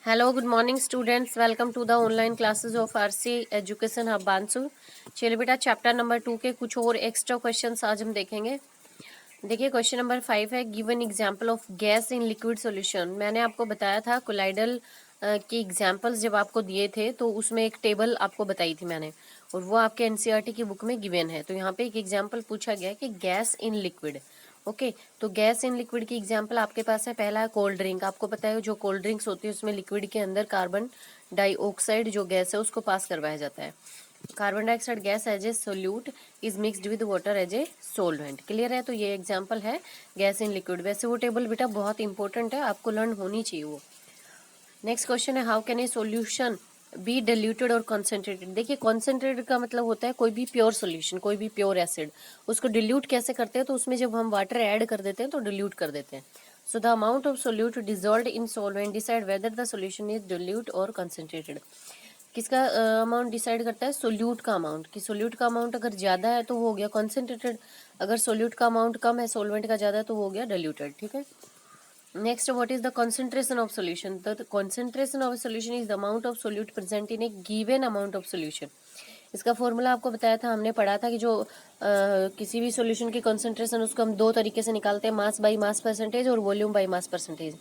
Hello good morning students, welcome to the online classes of RC education hub Bansur. चलिए बेटा, chapter number 2 के कुछ और एक्स्ट्रा क्वेश्चंस आज हम देखेंगे। देखिए क्वेश्चन नंबर 5 है, give an example of gas in liquid solution. मैंने आपको बताया था कोलाइडल के एग्जांपल्स जब आपको दिए थे तो उसमें एक टेबल आपको बताई थी मैंने, और वो आपके एनसीईआरटी की बुक में गिवन है। तो यहाँ पे एक एग्जाम्पल पूछा गया है कि गैस इन लिक्विड। ओके, तो गैस इन लिक्विड की एग्जांपल आपके पास है। पहला है कोल्ड ड्रिंक। आपको पता है जो कोल्ड ड्रिंक्स होती है उसमें लिक्विड के अंदर कार्बन डाइऑक्साइड जो गैस है उसको पास करवाया जाता है। Carbon dioxide gas as a solute is mixed with water as a solvent. Clear है? तो ये एग्जांपल है गैस इन लिक्विड। वैसे वो टेबल बेटा बहुत इंपॉर्टेंट है, आपको लर्न होनी चाहिए वो। नेक्स्ट क्वेश्चन है, how can a solution be diluted और कॉन्सेंट्रेटेड। देखिए कॉन्सेंट्रेटेड का मतलब होता है कोई भी प्योर सोल्यूशन, कोई भी प्योर एसिड, उसको डिल्यूट कैसे करते हैं? तो उसमें जब हम वाटर ऐड कर देते हैं तो डिल्यूट कर देते हैं। So the amount of solute dissolved in solvent decide whether the solution is dilute और कॉन्सेंट्रेटेड। किसका अमाउंट डिसाइड करता है? सोल्यूट का अमाउंट। कि सोल्यूट का अमाउंट अगर ज़्यादा है तो वो हो गया कॉन्सेंट्रेटेड, अगर सोल्यूट का अमाउंट कम है, सोलवेंट का ज़्यादा है, तो वो हो गया डिल्यूटेड। ठीक है। Next, what is the concentration of solution? The concentration of solution is the amount of solute present in a given amount of solution. इसका फॉर्मूला आपको बताया था, हमने पढ़ा था कि जो किसी भी सोल्यूशन की कॉन्सेंट्रेशन उसको हम दो तरीके से निकालते हैं, मास बाई मास परसेंटेज और volume by mass percentage.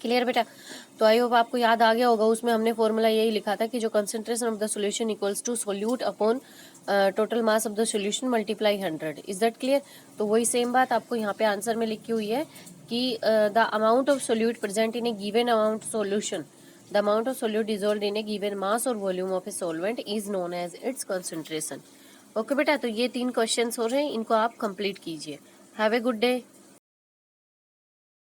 Clear बेटा? तो आई होप आपको याद आ गया होगा। उसमें हमने फॉर्मूला यही लिखा था कि जो concentration of the solution equals to solute upon total mass of the solution multiply 100। Is that clear? तो वही सेम बात आपको यहाँ पे आंसर में लिखी हुई है कि the amount of solute present in a given amount solution, the amount of solute dissolve in a given mass और volume of a solvent is known as its concentration. Okay बेटा, तो ये 3 क्वेश्चन हो रहे हैं, इनको आप कंप्लीट कीजिए। Have a good day.